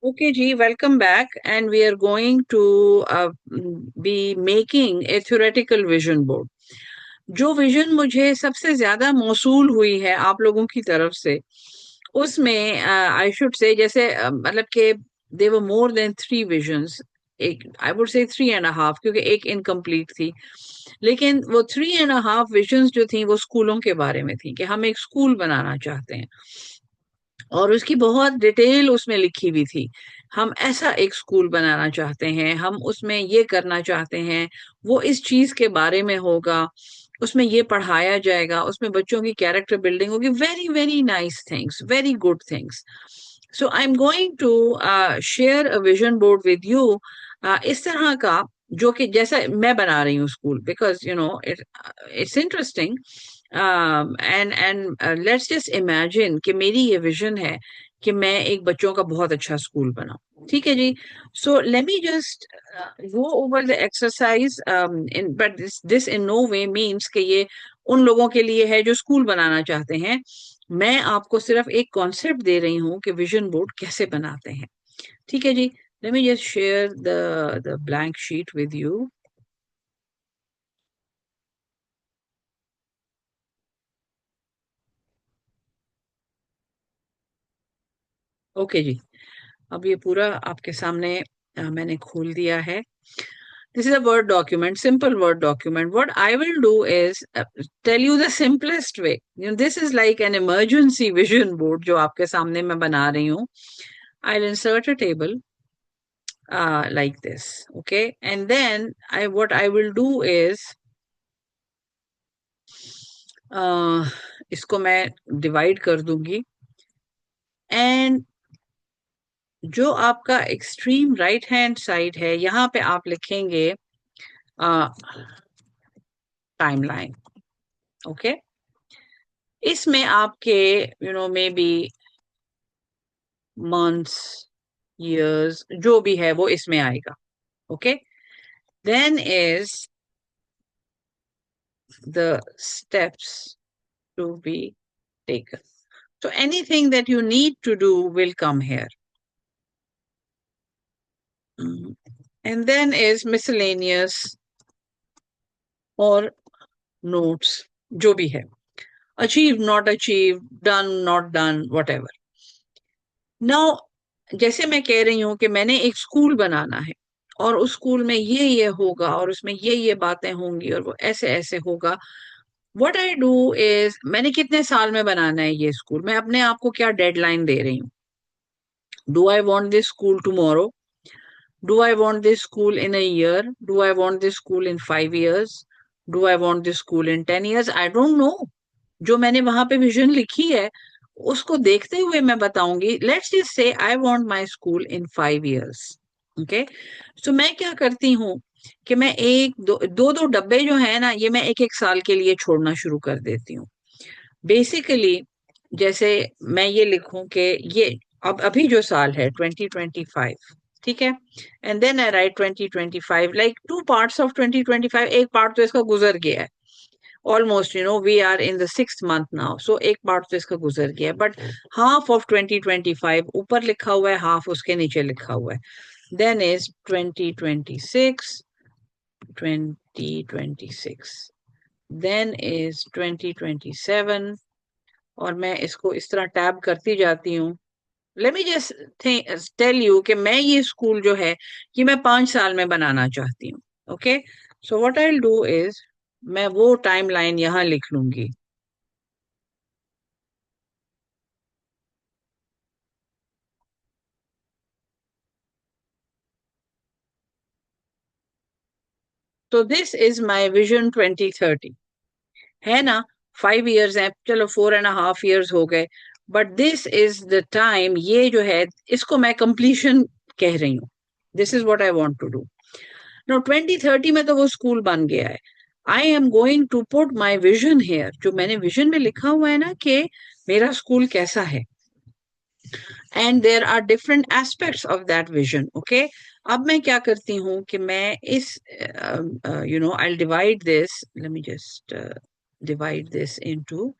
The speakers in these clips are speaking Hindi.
Okay, Ji, welcome back. And we are going to be making a theoretical vision board. जो विजन मुझे सबसे ज्यादा मौसूल हुई है आप लोगों की तरफ से, उसमें आई शुड से जैसे मतलब कि दे वर मोर देन थ्री विजन्स। एक I would say three and half, क्योंकि एक इनकम्प्लीट थी। लेकिन वो थ्री एंड हाफ विजन्स जो थी वो स्कूलों के बारे में थी कि हम एक स्कूल बनाना चाहते हैं, और उसकी बहुत डिटेल उसमें लिखी हुई थी। हम ऐसा एक स्कूल बनाना चाहते हैं, हम उसमें ये करना चाहते हैं, वो इस चीज के बारे में होगा, उसमें ये पढ़ाया जाएगा, उसमें बच्चों की कैरेक्टर बिल्डिंग होगी। Very very nice things, very good things. So I am going to share a vision board with you, इस तरह का, जो कि जैसा मैं बना रही हूँ school, because it's interesting. And let's just imagine कि मेरी ये विजन है कि मैं एक बच्चों का बहुत अच्छा स्कूल बनाऊं। ठीक है जी। So let me just go over the exercise, in but this in no way means कि ये उन लोगों के लिए है जो स्कूल बनाना चाहते हैं। मैं आपको सिर्फ एक कॉन्सेप्ट दे रही हूँ कि विजन बोर्ड कैसे बनाते हैं। ठीक है जी। Let me just share the blank sheet with you. Okay जी। अब ये पूरा आपके सामने मैंने खोल दिया है। This is a Word document, simple Word document. What I will do is tell you the simplest way. This is like an emergency vision board जो आपके सामने मैं बना रही हूँ. I'll insert a table like this, okay? And then what I will do is uh, इसको मैं divide कर दूंगी, and जो आपका extreme right hand side है, यहाँ पे आप लिखेंगे timeline, okay? इसमें आपके मे बी मंथ्स, years, जो भी है वो इसमें आएगा। Okay, then is the steps to be taken. So anything that you need to do will come here. And then is miscellaneous or notes, जो भी है, achieved, not achieved, done, not done, whatever. Now, जैसे मैं कह रही हूँ कि मैंने एक स्कूल बनाना है, और उस स्कूल में ये होगा, और उसमें ये बातें होंगी, और वो ऐसे ऐसे होगा। व्हाट आई डू इज, मैंने कितने साल में बनाना है ये स्कूल, मैं अपने आप को क्या डेडलाइन दे रही हूँ। Do I want this school tomorrow? Do I want this school in a year? Do I want this school in 5 years? Do I want this school in 10 years? I don't know. जो मैंने वहां पे विजन लिखी है, उसको देखते हुए मैं बताऊंगी। Let's just say I want my school in 5 years। Okay, so मैं क्या करती हूँ कि मैं एक दो दो दो डब्बे जो है ना, ये मैं एक एक साल के लिए छोड़ना शुरू कर देती हूँ। बेसिकली, जैसे मैं ये लिखूं कि ये अब अभी जो साल है 2025, ठीक है, and then I write 2025 like two parts of 2025। एक पार्ट तो इसका गुजर गया है, almost we are in the sixth month now, so एक पार्ट तो इसका गुजर गया है, बट हाफ ऑफ 2025 ऊपर लिखा हुआ है, हाफ उसके नीचे लिखा हुआ है। देन इज 2026, 2026, देन इज 2027, और मैं इसको इस तरह टैब करती जाती हूँ। Let me just tell you कि मैं ये स्कूल जो है, ये मैं 5 साल में बनाना चाहती हूँ। Okay, so what I will do is, मैं वो टाइम लाइन यहाँ लिख लूंगी। तो दिस इज माई विजन 2030, है ना। 5 years है, चलो 4.5 years हो गए, but this is the time, ये जो है इसको मैं कंप्लीशन कह रही हूँ। This is what I want to do. No 2030 में तो वो स्कूल बन गया है। I am going to put my vision here, जो मैंने विजन में लिखा हुआ है ना कि मेरा स्कूल कैसा है, and there are different aspects of that vision. Okay, अब मैं क्या करती हूँ कि मैं इस I divide this, let me just divide this into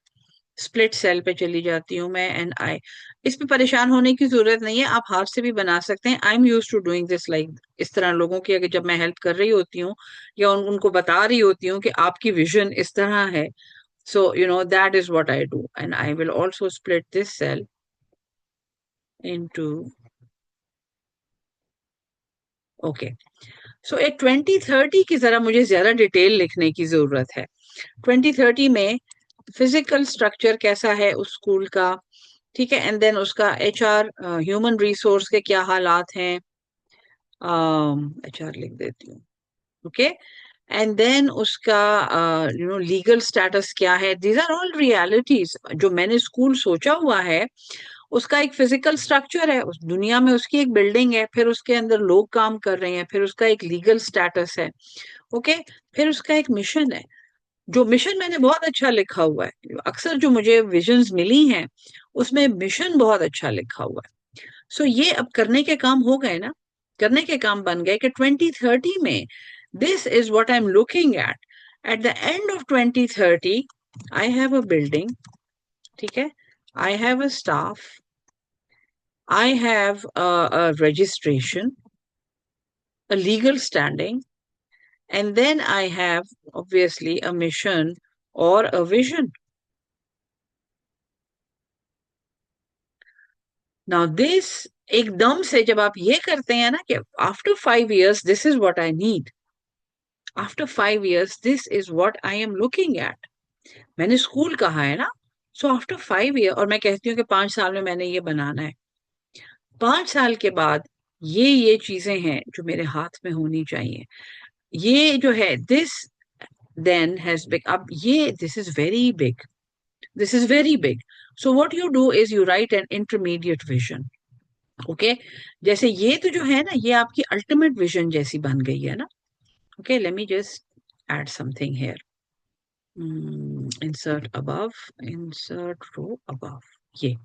split cell पे चली जाती हूँ मैं, एंड आई, इस पे परेशान होने की जरूरत नहीं है, आप हाथ से भी बना सकते हैं। I am use to doing this, like इस तरह लोगों की अगर जब मैं हेल्प कर रही होती हूँ या उनको बता रही होती हूँ कि आपकी विजन इस तरह है, so that is what I do, and I will also split this cell into, okay, so एक 2030 की जरा मुझे ज्यादा डिटेल लिखने की जरूरत है। 2030 में फिजिकल स्ट्रक्चर कैसा है उस स्कूल का, ठीक है, एंड देन उसका एचआर, ह्यूमन रिसोर्स के क्या हालात हैं, एचआर लिख देती हूँ, ओके, एंड देन उसका लीगल स्टेटस क्या है। These are all realities. जो मैंने स्कूल सोचा हुआ है उसका एक फिजिकल स्ट्रक्चर है, उस दुनिया में उसकी एक बिल्डिंग है, फिर उसके अंदर लोग काम कर रहे हैं, फिर उसका एक लीगल स्टेटस है, ओके, फिर उसका एक मिशन है। जो मिशन मैंने बहुत अच्छा लिखा हुआ है, अक्सर जो मुझे विजन्स मिली हैं उसमें मिशन बहुत अच्छा लिखा हुआ है। सो ये अब करने के काम हो गए ना, करने के काम बन गए कि 2030 में this is what I am looking at the end of 2030 I have a building, ठीक है, I have a staff, I have a registration, a legal standing, and then I have obviously a mission or a vision. Now this एकदम से जब आप ये करते हैं ना कि after 5 years this is what I need, after 5 years this is what I am looking at. मैंने स्कूल कहा है ना, so after 5 year, और मैं कहती हूँ कि 5 साल में मैंने ये बनाना है, 5 साल के बाद ये चीजें हैं जो मेरे हाथ में होनी चाहिए। ये जो है this then has big up yeah, this is very big, this is very big. So what you do is you write an intermediate vision, okay, जैसे ये तो जो है ना ये आपकी ultimate vision जैसी बन गई है ना, okay, let me just add something here. Insert above, insert row above, yeah,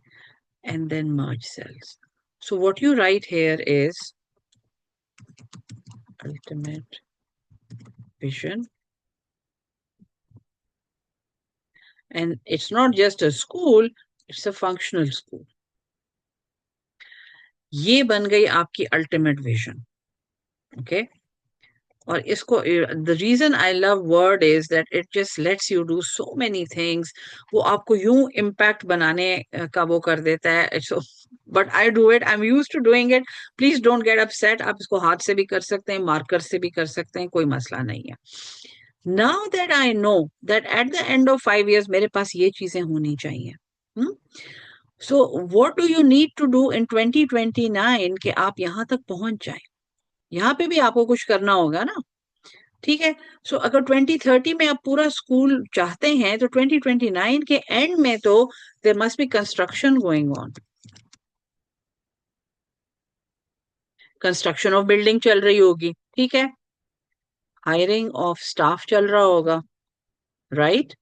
and then merge cells. So what you write here is ultimate vision, and it's not just a school, it's a functional school. ये बन गई आपकी अल्टीमेट विजन, ओके, और इसको the reason I love word is that it just lets you do so many things. वो आपको यूं इम्पैक्ट बनाने का वो कर देता है, so but I do it, I am used to doing it, please don't get upset. आप इसको हाथ से भी कर सकते हैं, मार्कर से भी कर सकते हैं, कोई मसला नहीं है। Now that I know that at the end of 5 years मेरे पास ये चीजें होनी चाहिए, so what do you need to do in 2029 कि आप यहां तक पहुंच जाए। यहाँ पे भी आपको कुछ करना होगा ना, ठीक है। सो अगर 2030 में आप पूरा स्कूल चाहते हैं तो 2029 के एंड में तो there must be construction going on, construction of building चल रही होगी, ठीक है, हायरिंग ऑफ स्टाफ चल रहा होगा, right,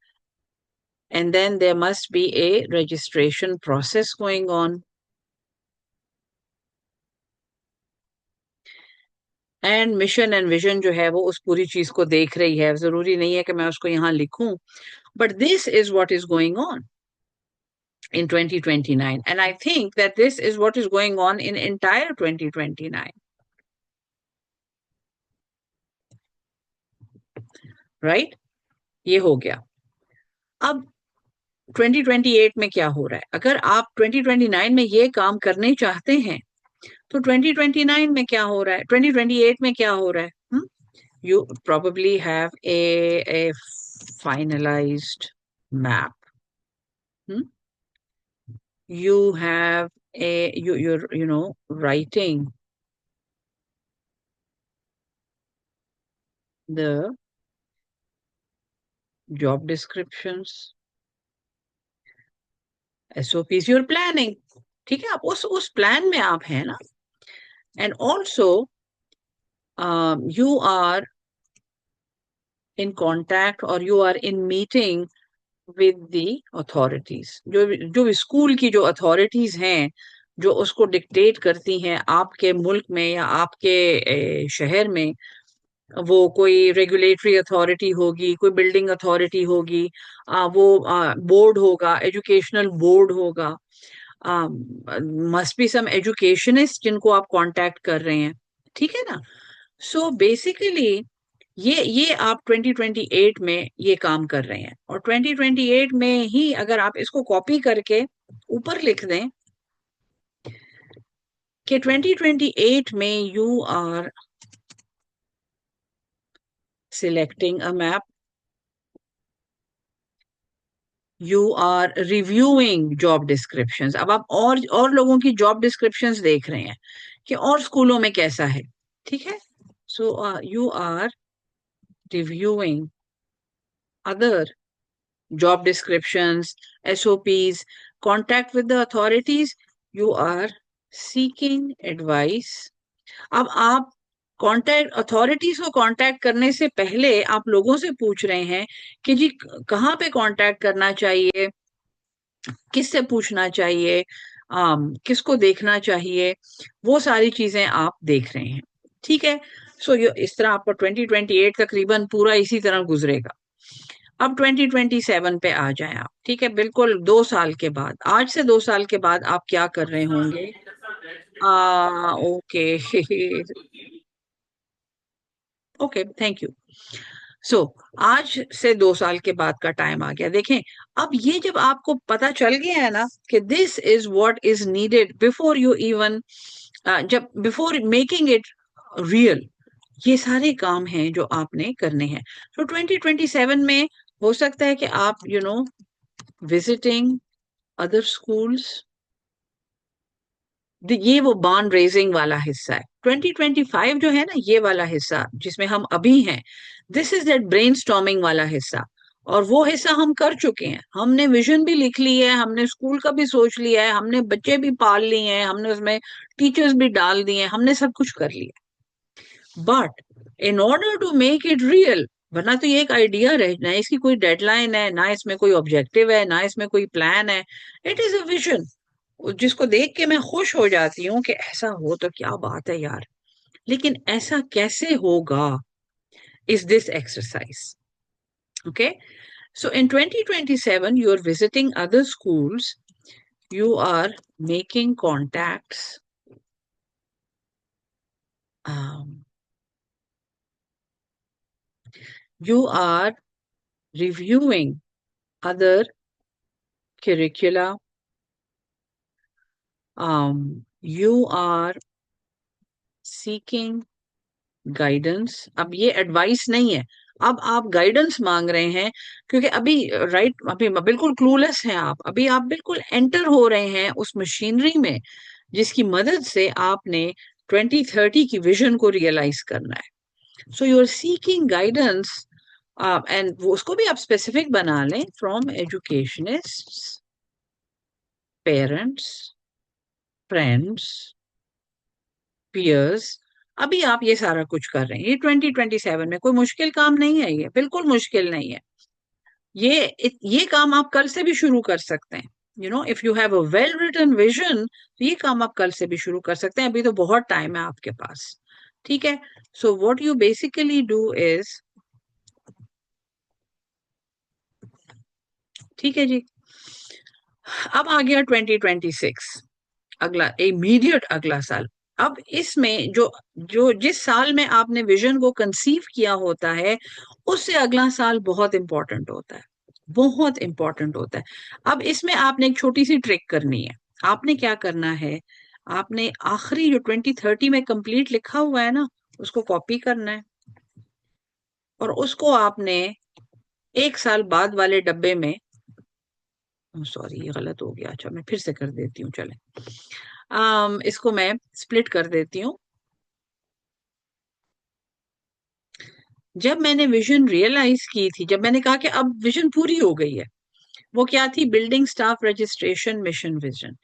and then there must be a registration process going on, and mission and vision जो है वो उस पूरी चीज को देख रही है। जरूरी नहीं है कि मैं उसको यहाँ लिखूं, but this is what is going on in 2029, and I think that this is what is going on in entire 2029, right? ये हो गया। अब 2028 में क्या हो रहा है, अगर आप 2029 में ये काम करने चाहते हैं तो 2029 में क्या हो रहा है, 2028 में क्या हो रहा है, you probably have a finalized map, hmm? You have you're writing the job descriptions, SOPs, you're planning, ठीक है, आप उस प्लान में आप हैं ना, and also you are in contact or you are in meeting with the authorities, जो स्कूल की जो अथॉरिटीज हैं जो उसको डिक्टेट करती हैं आपके मुल्क में या आपके शहर में, वो कोई रेगुलेटरी अथॉरिटी होगी, कोई बिल्डिंग अथॉरिटी होगी, वो बोर्ड होगा, एजुकेशनल बोर्ड होगा, मस्ट बी सम एजुकेशनिस्ट जिनको आप कांटेक्ट कर रहे हैं, ठीक है ना। सो बेसिकली ये आप 2028 में ये काम कर रहे हैं, और 2028 में ही अगर आप इसको कॉपी करके ऊपर लिख दें कि 2028 में you are selecting a map, you are reviewing job descriptions. अब आप और लोगों की जॉब डिस्क्रिप्शंस देख रहे हैं कि और स्कूलों में कैसा है, ठीक है। So you are reviewing other job descriptions, SOPs, contact with the authorities, you are seeking advice। अब आप कांटेक्ट अथॉरिटीज को कांटेक्ट करने से पहले आप लोगों से पूछ रहे हैं कि जी कहाँ पे कांटेक्ट करना चाहिए, किससे पूछना चाहिए, किसको देखना चाहिए, वो सारी चीजें आप देख रहे हैं, ठीक है। सो इस तरह आपका 2028 तकरीबन पूरा इसी तरह गुजरेगा। अब 2027 पे आ जाएं आप, ठीक है, बिल्कुल 2 साल के बाद, आज से 2 साल के बाद आप क्या कर रहे होंगे। Okay okay, thank you. So आज से 2 साल के बाद का टाइम आ गया, देखें। अब ये जब आपको पता चल गया है ना कि this is what is needed before you even, जब बिफोर मेकिंग इट रियल, ये सारे काम हैं जो आपने करने हैं। तो 2027 में हो सकता है कि आप विजिटिंग अदर स्कूल्स, ये वो बॉन्ड रेजिंग वाला हिस्सा है। 2025 जो है ना, ये वाला हिस्सा जिसमें हम अभी हैं, दिस इज दैट ब्रेनस्टॉर्मिंग वाला हिस्सा। और वो हिस्सा हम कर चुके हैं, हमने विजन भी लिख ली है, हमने स्कूल का भी सोच लिया है, हमने बच्चे भी पाल लिए हैं, हमने उसमें टीचर्स भी डाल दिए हैं, हमने सब कुछ कर लिया। But in order to make it real, वरना तो ये एक आइडिया रह, ना इसकी कोई डेडलाइन है, ना इसमें कोई ऑब्जेक्टिव है, ना इसमें कोई प्लान है। इट इज अ विजन जिसको देख के मैं खुश हो जाती हूँ कि ऐसा हो तो क्या बात है यार, लेकिन ऐसा कैसे होगा, is this exercise. Okay, so in 2027 you're visiting other schools, you are making contacts, um, you are reviewing other curricula, you are seeking guidance. अब ये एडवाइस नहीं है, अब आप गाइडेंस मांग रहे हैं, क्योंकि अभी राइट अभी बिल्कुल क्लूलेस हैं आप, अभी आप बिल्कुल एंटर हो रहे हैं उस मशीनरी में जिसकी मदद से आपने 2030 की विजन को रियलाइज करना है। So you are seeking guidance, and वो उसको भी आप स्पेसिफिक बना लें, from educationist, parents, friends, peers. अभी आप ये सारा कुछ कर रहे हैं, ये 2027 में कोई मुश्किल काम नहीं है, ये बिल्कुल मुश्किल नहीं है। ये काम आप कल से भी शुरू कर सकते हैं। If you have a well written vision, तो ये काम आप कल से भी शुरू कर सकते हैं, अभी तो बहुत टाइम है आपके पास, ठीक है। So what you basically do is, ठीक है जी। अब आ गया 2026, अगला इमीडिएट अगला साल। अब इसमें जो जो जिस साल में आपने विजन को कंसीव किया होता है, उससे अगला साल बहुत इंपॉर्टेंट होता है, बहुत इंपॉर्टेंट होता है। अब इसमें आपने एक छोटी सी ट्रिक करनी है। आपने क्या करना है, आपने आखिरी जो 2030 में कंप्लीट लिखा हुआ है ना, उसको कॉपी करना है, और उसको आपने 1 साल बाद वाले डब्बे में, सॉरी ये गलत हो गया, अच्छा मैं फिर से कर देती हूँ, चले। इसको मैं स्प्लिट कर देती हूँ। जब मैंने विजन रियलाइज की थी, जब मैंने कहा कि अब विजन पूरी हो गई है, वो क्या थी, building staff registration mission vision,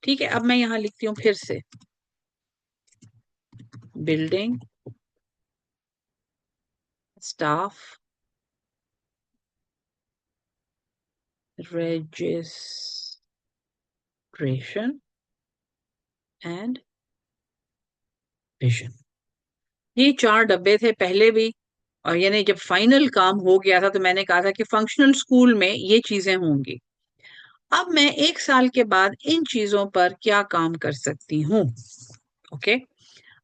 ठीक है। अब मैं यहां लिखती हूँ फिर से, building staff registration and vision. ये 4 डब्बे थे पहले भी, और यानी जब फाइनल काम हो गया था तो मैंने कहा था कि फंक्शनल स्कूल में ये चीजें होंगी। अब मैं 1 साल के बाद इन चीजों पर क्या काम कर सकती हूँ? ओके,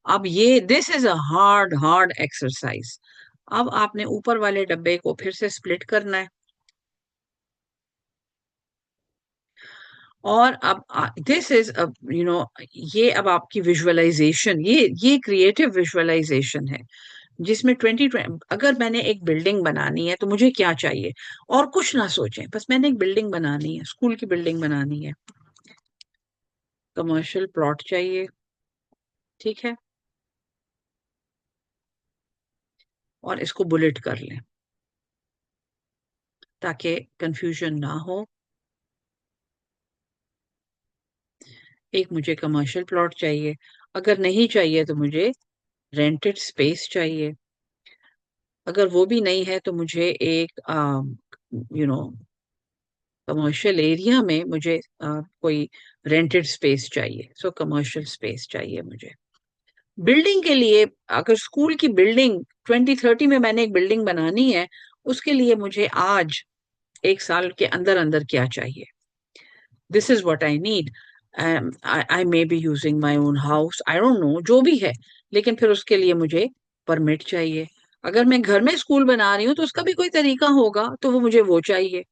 अब ये this is a hard hard exercise. अब आपने ऊपर वाले डब्बे को फिर से स्प्लिट करना है, और अब दिस इज यू नो ये अब आपकी विजुअलाइजेशन, ये क्रिएटिव विजुअलाइजेशन है, जिसमें 2020 अगर मैंने एक बिल्डिंग बनानी है तो मुझे क्या चाहिए, और कुछ ना सोचें, बस मैंने एक बिल्डिंग बनानी है, स्कूल की बिल्डिंग बनानी है, कमर्शियल प्लॉट चाहिए, ठीक है, और इसको बुलेट कर लें ताकि कंफ्यूजन ना हो। एक मुझे कमर्शियल प्लॉट चाहिए, अगर नहीं चाहिए तो मुझे रेंटेड स्पेस चाहिए, अगर वो भी नहीं है तो मुझे एक यू नो कमर्शियल एरिया में मुझे कोई रेंटेड स्पेस चाहिए, सो कमर्शियल स्पेस चाहिए मुझे। बिल्डिंग के लिए, अगर स्कूल की बिल्डिंग 2030 में मैंने एक बिल्डिंग बनानी है, उसके लिए मुझे आज 1 साल के अंदर अंदर क्या चाहिए? This is what I need. I may be using my own house, I don't know, जो भी है, लेकिन फिर उसके लिए मुझे परमिट चाहिए। अगर मैं घर में स्कूल बना रही हूँ तो उसका भी कोई तरीका होगा, तो वो मुझे वो चाहिए।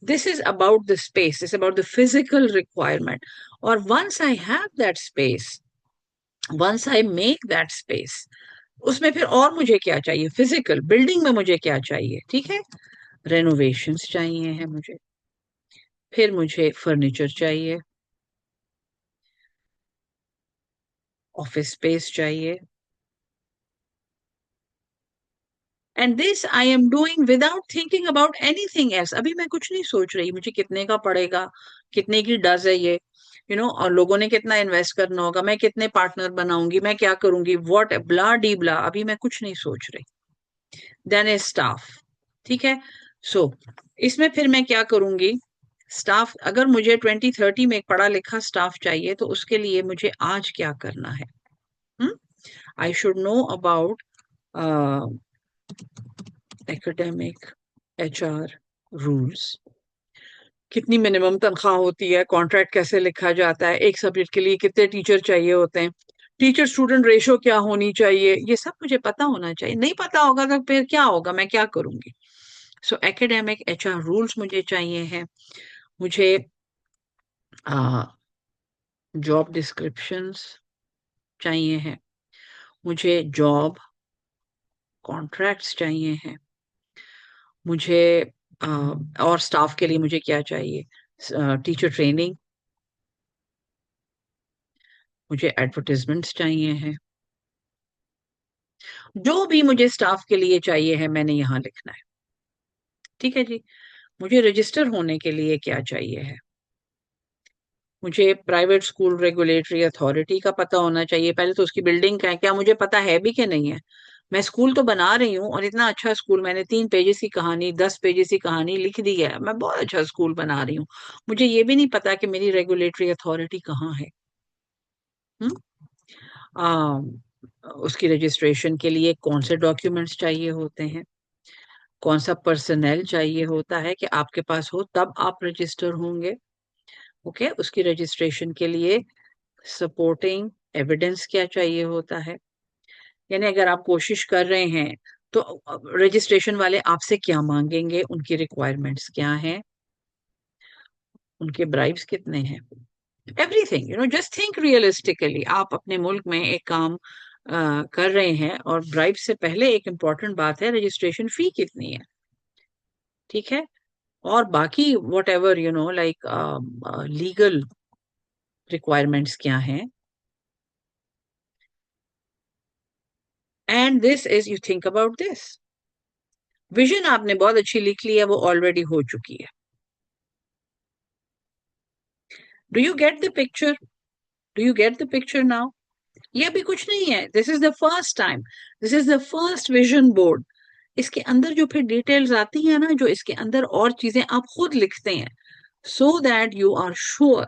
This is about the space. It's about the physical requirement. और once I have that space, once I make that space, उसमें फिर और मुझे क्या चाहिए? फिजिकल बिल्डिंग में मुझे क्या चाहिए? ठीक है, रेनोवेशंस चाहिए है मुझे, फिर मुझे फर्नीचर चाहिए, ऑफिस स्पेस चाहिए, and this I am doing without thinking about anything else. अभी मैं कुछ नहीं सोच रही मुझे कितने का पड़ेगा, कितने की डज है ये, और लोगों ने कितना इन्वेस्ट करना होगा, मैं कितने पार्टनर बनाऊंगी, मैं क्या करूंगी, व्हाट ब्ला डी ब्ला, अभी मैं कुछ नहीं सोच रही। देन ए स्टाफ, ठीक है। सो इसमें फिर मैं क्या करूंगी? स्टाफ, अगर मुझे 2030 में एक पढ़ा लिखा स्टाफ चाहिए तो उसके लिए मुझे आज क्या करना है? I should know about academic HR rules, कितनी मिनिमम तनख्वाह होती है, कॉन्ट्रैक्ट कैसे लिखा जाता है, एक सब्जेक्ट के लिए कितने टीचर चाहिए होते हैं, टीचर स्टूडेंट रेशो क्या होनी चाहिए, ये सब मुझे पता होना चाहिए। नहीं पता होगा तो फिर क्या होगा, मैं क्या करूंगी? सो एकेडमिक एचआर रूल्स मुझे चाहिए हैं, मुझे जॉब डिस्क्रिप्शंस चाहिए हैं, मुझे जॉब कॉन्ट्रैक्ट्स चाहिए हैं, मुझे अ, और स्टाफ के लिए मुझे क्या चाहिए? टीचर ट्रेनिंग, मुझे एडवर्टाइजमेंट्स चाहिए हैं, जो भी मुझे स्टाफ के लिए चाहिए है मैंने यहाँ लिखना है, ठीक है जी। मुझे रजिस्टर होने के लिए क्या चाहिए है? मुझे प्राइवेट स्कूल रेगुलेटरी अथॉरिटी का पता होना चाहिए, पहले तो उसकी बिल्डिंग का है, क्या मुझे पता है भी कि नहीं है? मैं स्कूल तो बना रही हूँ, और इतना अच्छा स्कूल, मैंने 3 पेजेस की कहानी, 10 पेजेस की कहानी लिख दी है, मैं बहुत अच्छा स्कूल बना रही हूँ, मुझे ये भी नहीं पता कि मेरी रेगुलेटरी अथॉरिटी कहाँ है। हम्म उसकी रजिस्ट्रेशन के लिए कौन से डॉक्यूमेंट्स चाहिए होते हैं, कौन सा पर्सनल चाहिए होता है कि आपके पास हो तब आप रजिस्टर होंगे। ओके, उसकी रजिस्ट्रेशन के लिए सपोर्टिंग एविडेंस क्या चाहिए होता है, यानी अगर आप कोशिश कर रहे हैं तो रजिस्ट्रेशन वाले आपसे क्या मांगेंगे, उनकी रिक्वायरमेंट्स क्या हैं, उनके ब्राइब्स कितने हैं, एवरीथिंग, जस्ट थिंक रियलिस्टिकली। आप अपने मुल्क में एक काम कर रहे हैं, और ब्राइब से पहले एक इंपॉर्टेंट बात है, रजिस्ट्रेशन फी कितनी है, ठीक है, और बाकी what ever like legal requirements क्या हैं, and this is, you think about this. Vision आपने बहुत अच्छी लिख ली है, वो ऑलरेडी हो चुकी है। Do you get the picture? Do you get the picture now? ये अभी कुछ नहीं है, this is the first time, this is the first vision board. इसके अंदर जो फिर डिटेल्स आती है ना, जो इसके अंदर और चीजें आप खुद लिखते हैं, so that you are sure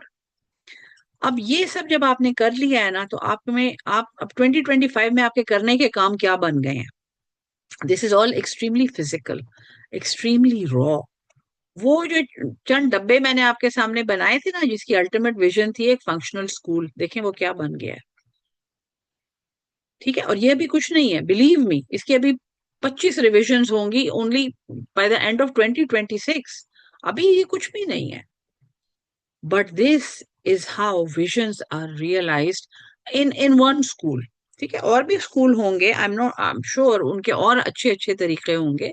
अब ये सब जब आपने कर लिया है ना, तो आप में आप अब 2025 में आपके करने के काम क्या बन गए हैं? This is all extremely physical, extremely raw. वो जो चंद डब्बे मैंने आपके सामने बनाए थे ना, जिसकी अल्टीमेट विजन थी एक फंक्शनल स्कूल, देखें वो क्या बन गया है। ठीक है, और ये अभी कुछ नहीं है, बिलीव मी, इसकी अभी 25 रिविजन्स होंगी only by the end of 2026। अभी ये कुछ भी नहीं है। But this is how visions are realised in one school. ठीक है, और भी स्कूल होंगे, आई एम श्योर उनके और अच्छे अच्छे तरीके होंगे।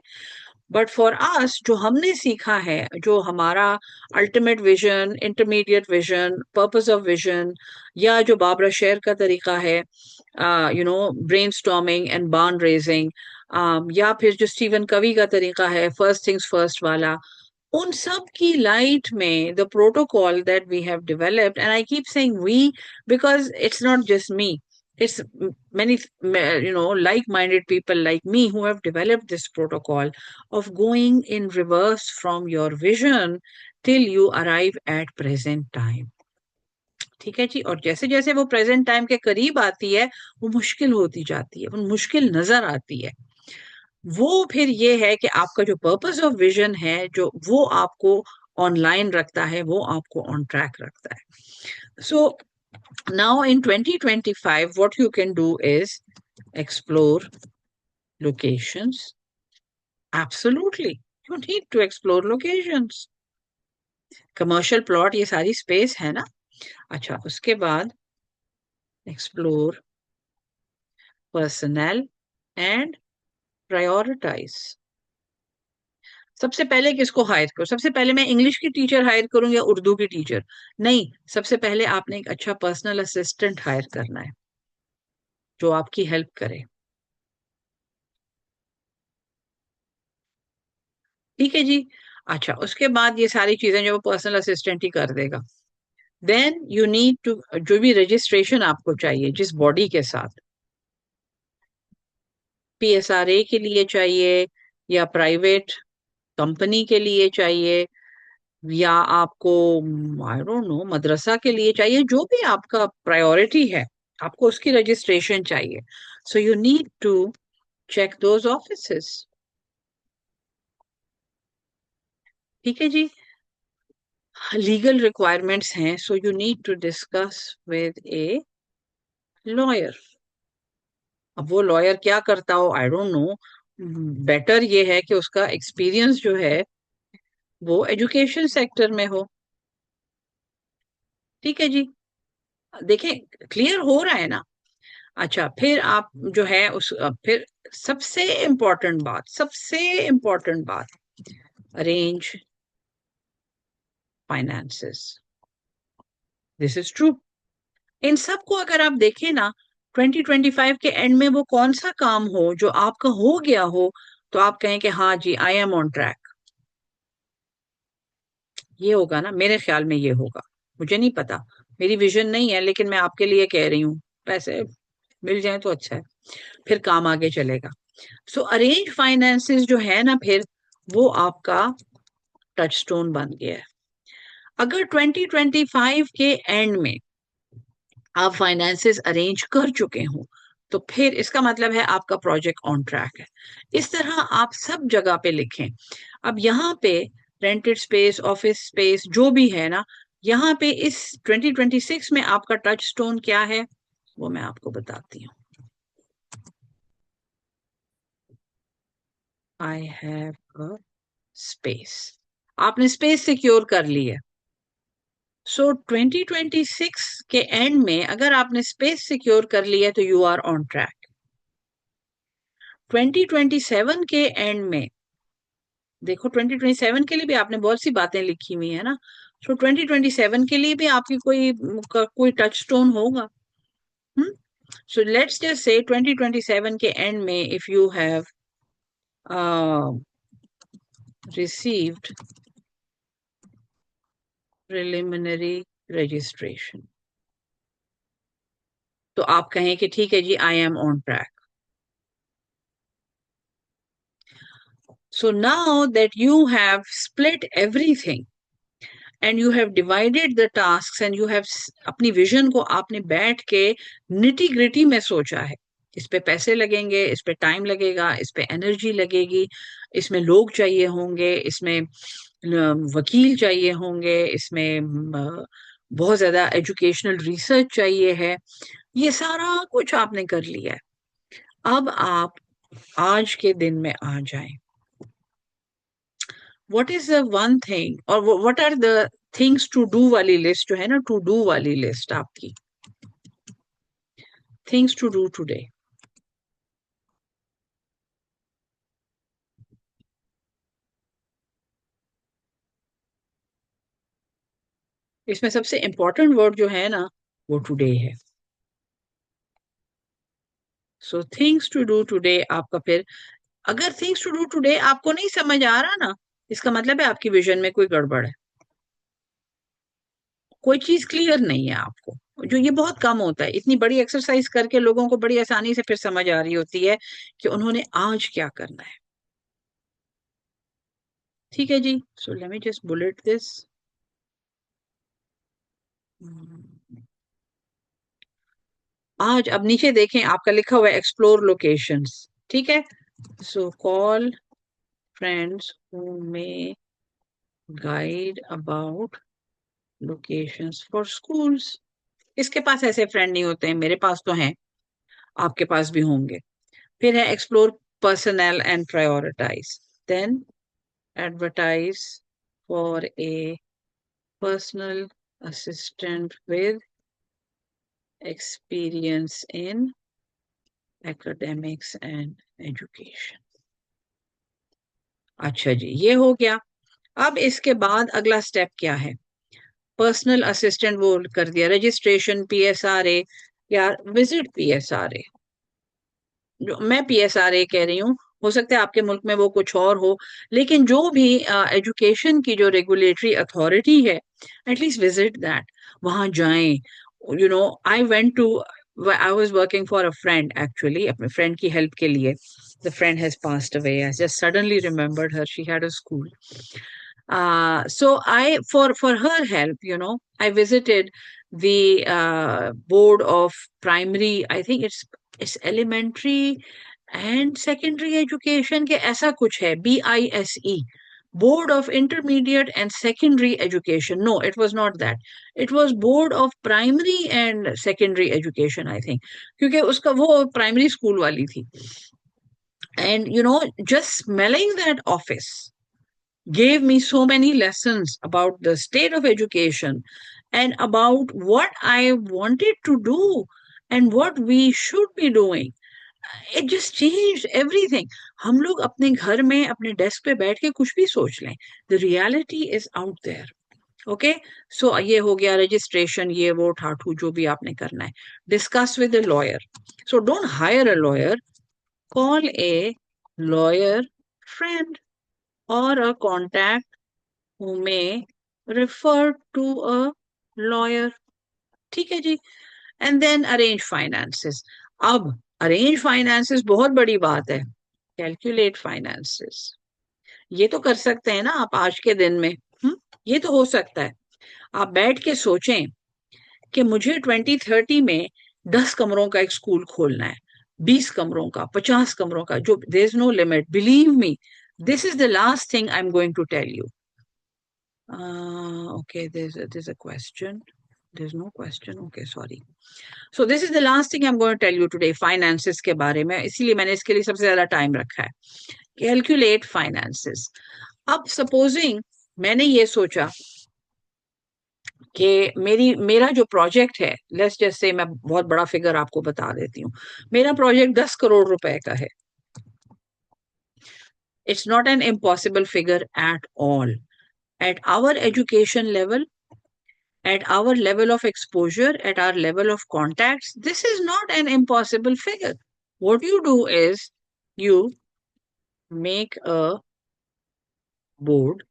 बट फॉर अस, जो हमने सीखा है, जो हमारा ultimate vision, intermediate vision, purpose of vision, या जो बाबरा शेर का तरीका है, ब्रेनस्टॉर्मिंग एंड बार्न रेजिंग, या फिर जो स्टीवन कवी का तरीका है फर्स्ट थिंग्स फर्स्ट वाला, उन सब की लाइट में the protocol that we have developed, and I keep saying we because it's not just me, it's many like-minded people like me who have developed this protocol of going in reverse from your vision till you arrive at present time। ठीक है जी, और जैसे जैसे वो प्रेजेंट टाइम के करीब आती है, वो मुश्किल होती जाती है, वो मुश्किल नजर आती है। वो फिर ये है कि आपका जो पर्पस ऑफ विजन है, जो वो आपको ऑनलाइन रखता है, वो आपको ऑन ट्रैक रखता है। सो now in 2025, what you can do is explore locations. Absolutely. You need to explore locations. Commercial plot, ये सारी space है ना? अच्छा, उसके बाद explore personnel and prioritize। सबसे पहले किसको हायर करो? सबसे पहले मैं इंग्लिश की टीचर हायर करूं या उर्दू की टीचर? नहीं, सबसे पहले आपने एक अच्छा पर्सनल असिस्टेंट हायर करना है, जो आपकी हेल्प करे। ठीक है जी। अच्छा, उसके बाद ये सारी चीजें जो पर्सनल असिस्टेंट ही कर देगा। देन यू नीड टू, जो भी रजिस्ट्रेशन आपको चाहिए जिस बॉडी के साथ, पीएसआरए के लिए चाहिए, या प्राइवेट कंपनी के लिए चाहिए, या आपको आई डोंट नो मदरसा के लिए चाहिए, जो भी आपका प्रायोरिटी है, आपको उसकी रजिस्ट्रेशन चाहिए। So you need to check those offices. ठीक है जी। लीगल रिक्वायरमेंट्स हैं, so you need to discuss with a lawyer. अब वो लॉयर क्या करता हो, आई डोंट नो। बेटर ये है कि उसका एक्सपीरियंस जो है वो एजुकेशन सेक्टर में हो। ठीक है जी। देखें, क्लियर हो रहा है ना? अच्छा, फिर आप जो है फिर सबसे इम्पोर्टेंट बात, arrange finances. This is true. इन सबको अगर आप देखें ना, 2025 के एंड में वो कौन सा काम हो जो आपका हो गया हो, तो आप कहें कि हाँ जी, आई एम ऑन ट्रैक। ये होगा ना, मेरे ख्याल में ये होगा। मुझे नहीं पता, मेरी विजन नहीं है, लेकिन मैं आपके लिए कह रही हूँ। पैसे मिल जाए तो अच्छा है, फिर काम आगे चलेगा। सो अरेंज फाइनेंसेस जो है ना, फिर वो आपका टचस्टोन बन गया है। अगर 2025 के एंड में आप फाइनेंसेस अरेंज कर चुके हो, तो फिर इसका मतलब है आपका प्रोजेक्ट ऑन ट्रैक है। इस तरह आप सब जगह पे लिखें। अब यहाँ पे रेंटेड स्पेस, ऑफिस स्पेस जो भी है ना, यहाँ पे इस 2026 में आपका टच स्टोन क्या है, वो मैं आपको बताती हूँ। I have a space. आपने स्पेस सिक्योर कर ली है। सो 2026 के एंड में अगर आपने स्पेस सिक्योर कर लिया है, तो यू आर ऑन ट्रैक। 2027 के एंड में देखो, 2027 के लिए भी आपने बहुत सी बातें लिखी हुई है ना, तो 2027 के लिए भी आपकी कोई टच स्टोन होगा। सो लेट्स जस्ट से 2027 के एंड में if you have received preliminary registration, तो आप कहें कि ठीक है जी, I am on track. So now that you have split everything, and you have divided the task and you have अपनी विजन को आपने बैठ के निटी ग्रिटी में सोचा है, इस पे पैसे लगेंगे, इस पे टाइम लगेगा, इस पे एनर्जी लगेगी, इसमें लोग चाहिए होंगे, इसमें वकील चाहिए होंगे, इसमें बहुत ज्यादा एजुकेशनल रिसर्च चाहिए है, ये सारा कुछ आपने कर लिया है। अब आप आज के दिन में आ जाएं, what is the one thing और what are the things to do वाली लिस्ट जो है ना, टू डू वाली लिस्ट आपकी, थिंग्स टू डू टुडे। इसमें सबसे इंपॉर्टेंट वर्ड जो है ना वो टुडे है। So things to do today आपका, फिर अगर थिंग्स टू डू टुडे आपको नहीं समझ आ रहा ना, इसका मतलब है आपकी विजन में कोई गड़बड़ है, कोई चीज क्लियर नहीं है आपको। जो ये बहुत कम होता है, इतनी बड़ी एक्सरसाइज करके लोगों को बड़ी आसानी से फिर समझ आ रही होती है कि उन्होंने आज क्या करना है। ठीक है जी, so let me just bullet this. आज अब नीचे देखें, आपका लिखा हुआ है एक्सप्लोर लोकेशंस, ठीक है। So call friends who may guide about locations for schools. इसके पास ऐसे फ्रेंड नहीं होते हैं, मेरे पास तो हैं, आपके पास भी होंगे। फिर है explore personnel and prioritize, then advertise for a personal assistant with experience in academics and education। अच्छा जी, ये हो गया। अब इसके बाद अगला स्टेप क्या है? पर्सनल असिस्टेंट वो कर दिया, रजिस्ट्रेशन पीएसआरए या विजिट पीएसआरए। जो मैं पीएसआरए कह रही हूँ, हो सकता है आपके मुल्क में वो कुछ और हो, लेकिन जो भी एजुकेशन की जो रेगुलेटरी अथॉरिटी है, एटलीस्ट विजिट दैट, वहां जाएं। You know, I went to, I was working for a friend, actually अपने फ्रेंड की हेल्प के लिए। The friend has passed away, I just suddenly remembered her, she had a school. So I, for her help, I visited the board of primary. I think it's elementary and secondary education के ऐसा कुछ है, BISE, Board of Intermediate and Secondary Education. No, it was not that. It was Board of Primary and Secondary Education, I think. क्योंकि उसका वो primary school वाली थी. And just smelling that office gave me so many lessons about the state of education and about what I wanted to do and what we should be doing. It just changed everything. हम लोग अपने घर में अपने डेस्क पे बैठ के कुछ भी सोच लें, the reality is out there. Okay, so ये हो गया रजिस्ट्रेशन, ये वो ठाठू जो भी आपने करना है। Discuss with a lawyer. So don't hire a lawyer, call a lawyer friend or a contact who may refer to a lawyer। ठीक है जी। And then arrange finances. अब अरेंज फाइनेंसेस बहुत बड़ी बात है, कैलकुलेट फाइनेंसेस। ये तो कर सकते हैं ना आप आज के दिन में। ये तो हो सकता है, आप बैठ के सोचें कि मुझे 2030 में 10 कमरों का एक स्कूल खोलना है, 20 कमरों का, 50 कमरों का, जो there is no limit, believe me. This is the last thing I am going to tell you. Okay, there's a question. There's no question. Okay, sorry. So this is the last thing I'm going to tell you today, finances के बारे में, इसीलिए मैंने इसके लिए सबसे ज्यादा टाइम रखा है। Calculate finances। अब सपोजिंग मैंने ये सोचा कि मेरा जो प्रोजेक्ट है, लेट्स जस्ट से, मैं बहुत बड़ा फिगर आपको बता देती हूँ, मेरा प्रोजेक्ट 10 करोड़ रुपए का है। It's not an impossible figure at all. At our education level, at our level of exposure, at our level of contacts, this is not an impossible figure. What you do is you make a board,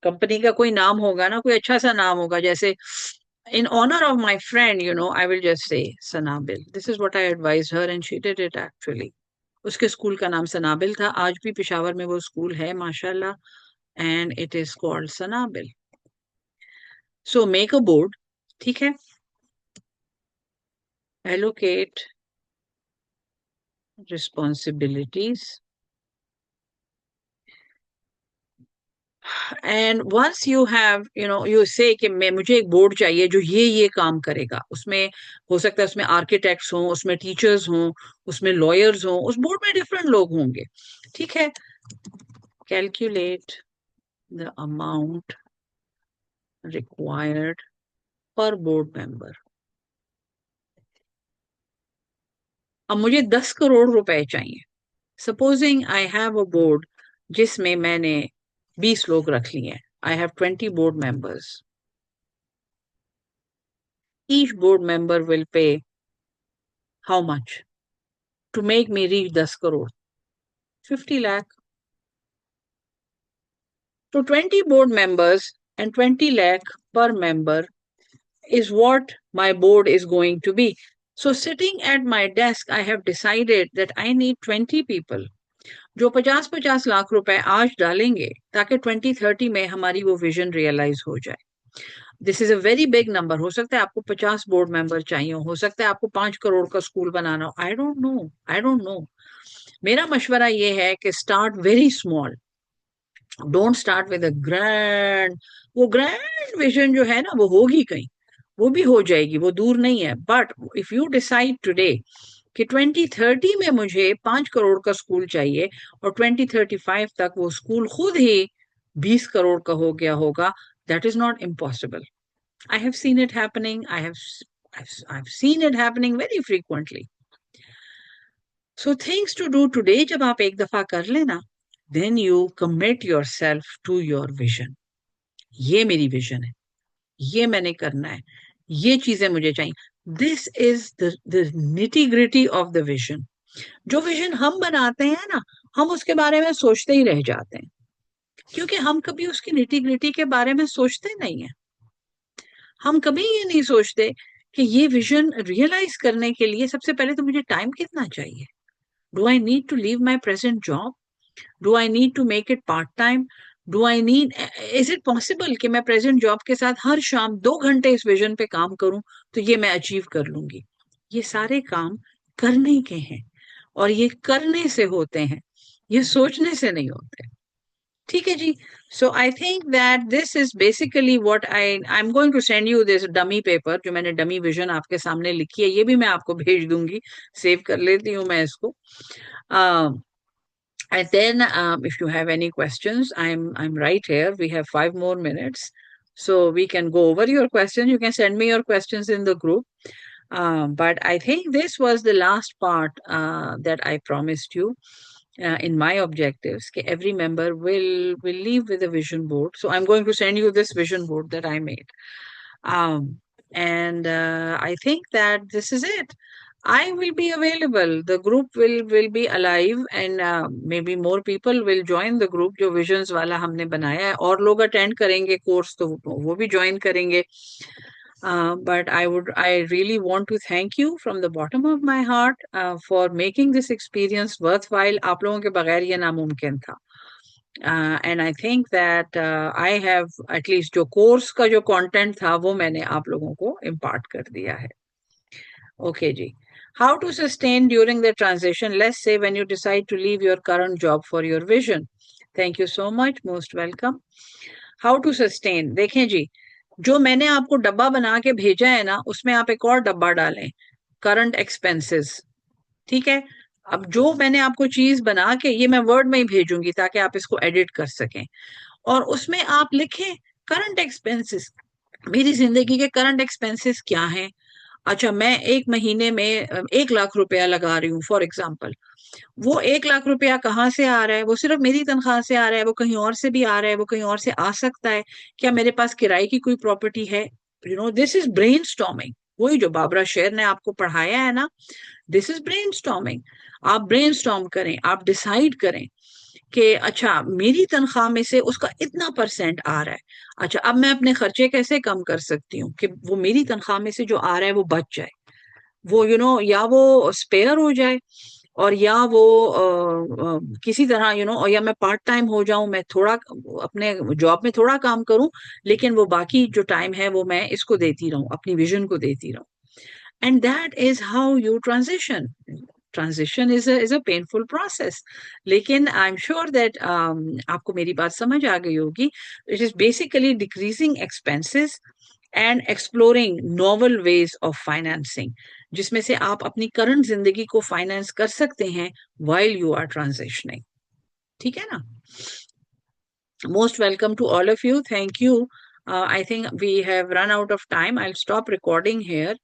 company का कोई नाम होगा ना, कोई अच्छा सा नाम होगा, जैसे in honor of my friend, I will just say Sanabil. This is what I advised her and she did it actually. उसके स्कूल का नाम सनाबिल था, आज भी पेशावर में वो स्कूल है माशाल्लाह, and it is called Sanabil. So make a board, ठीक है, allocate responsibilities, and once you have you say कि मैं मुझे एक बोर्ड चाहिए जो ये काम करेगा, उसमें हो सकता है उसमें आर्किटेक्ट्स हों, उसमें टीचर्स हों, उसमें लॉयर्स हों, उस बोर्ड में डिफरेंट लोग होंगे, ठीक है। कैलकुलेट द अमाउंट रिक्वायर्ड पर बोर्ड मेंबर। अब मुझे 10 करोड़ रुपए चाहिए। Supposing I have a board जिसमें मैंने 20 लोग रख लिए हैं। I have 20 board members. Each board member will pay how much to make me reach 10 crore? 50 lakh. So 20 board members and 20 lakh per member is what my board is going to be. So sitting at my desk, I have decided that I need 20 people जो 50-50 लाख रुपए आज डालेंगे ताकि 2030 में हमारी वो विजन रियलाइज हो जाए। This is a very big number. हो सकता है आपको 50 बोर्ड मेंबर चाहिए, हो सकता है आपको 5 करोड़ का स्कूल बनाना हो। I don't know, I don't know. मेरा मशवरा ये है कि start very small, don't start with a grand. वो ग्रैंड विजन जो है ना वो होगी कहीं, वो भी हो जाएगी, वो दूर नहीं है। But if you decide today कि 2030 में मुझे 5 करोड़ का स्कूल चाहिए और 2035 तक वो स्कूल खुद ही 20 करोड़ का हो गया होगा, that is not impossible. I have seen it happening. I've seen it happening very frequently. So things to do today जब आप एक दफा कर लेना, then you commit yourself to your vision. ये मेरी विजन है, ये मैंने करना है, ये चीजें मुझे चाहिए। This is the nitty gritty of the vision. जो विजन हम बनाते हैं ना, हम उसके बारे में सोचते ही रह जाते हैं, क्योंकि हम कभी उसकी निटी ग्रिटी के बारे में सोचते नहीं है। हम कभी ये नहीं सोचते कि ये विजन रियलाइज करने के लिए सबसे पहले तो मुझे टाइम कितना चाहिए। Do I need to leave my present job? Do I need to make it part time? Do I need, is it possible कि मैं प्रेजेंट जॉब के साथ हर शाम 2 घंटे इस विजन पे काम करूं तो ये मैं अचीव कर लूंगी? ये सारे काम करने के हैं और ये करने से होते हैं, ये सोचने से नहीं होते। ठीक है जी। So I think that this is basically what I am going to send you this dummy paper, जो मैंने डमी विजन आपके सामने लिखी है, ये भी मैं आपको भेज दूंगी। सेव कर लेती हूँ मैं इसको। And then, if you have any questions, I'm right here. We have 5 more minutes, so we can go over your questions. You can send me your questions in the group. But I think this was the last part that I promised you in my objectives. That every member will leave with a vision board. So I'm going to send you this vision board that I made. And I think that this is it. I will be available. The group will be alive, and maybe more people will join the group जो visions वाला हमने बनाया है। और लोग attend करेंगे course तो वो भी join करेंगे। But I really want to thank you from the bottom of my heart for making this experience worthwhile. आप लोगों के बगैर ये नामुमकिन था। And I think that I have at least जो course का जो content था वो मैंने आप लोगों को impart कर दिया है। Okay ji. How to sustain during the transition? Let's say when you decide to leave your current job for your vision. Thank you so much. Most welcome. How to sustain? देखें जी, जो मैंने आपको डब्बा बना के भेजा है ना, उसमें आप एक और डब्बा डालें, करंट एक्सपेंसेस। ठीक है। अब जो मैंने आपको चीज बना के, ये मैं वर्ड में ही भेजूंगी ताकि आप इसको एडिट कर सकें, और उसमें आप लिखें करंट एक्सपेंसेस। मेरी जिंदगी के करंट एक्सपेंसेस क्या हैं? अच्छा, मैं एक महीने में 1 लाख रुपया लगा रही हूँ फॉर एग्जाम्पल। वो 1 लाख रुपया कहाँ से आ रहा है? वो सिर्फ मेरी तनख्वाह से आ रहा है? वो कहीं और से भी आ रहा है? वो कहीं और से आ सकता है? क्या मेरे पास किराए की कोई प्रॉपर्टी है? This is brain storming. वही जो बाबरा शेर ने आपको पढ़ाया है ना, दिस इज ब्रेन स्टॉर्मिंग। आप ब्रेन स्टॉर्म करें, आप डिसाइड करें कि अच्छा मेरी तनख्वाह में से उसका इतना परसेंट आ रहा है। अच्छा, अब मैं अपने खर्चे कैसे कम कर सकती हूँ कि वो मेरी तनख्वाह में से जो आ रहा है वो बच जाए, वो या वो स्पेयर हो जाए, और या वो किसी तरह और या मैं पार्ट टाइम हो जाऊं, मैं थोड़ा अपने जॉब में थोड़ा काम करूं, लेकिन वो बाकी जो टाइम है वो मैं इसको देती रहूं, अपनी विजन को देती रहूं. And that is how you transition. Transition is a painful process. लेकिन I'm sure that आपको मेरी बात समझ आ गई होगी. It is basically decreasing expenses and exploring novel ways of financing, जिसमें से आप अपनी करंट जिंदगी को फाइनेंस कर सकते हैं while you are transitioning. ठीक है ना? Most welcome to all of you. Thank you. I think we have run out of time. I'll stop recording here.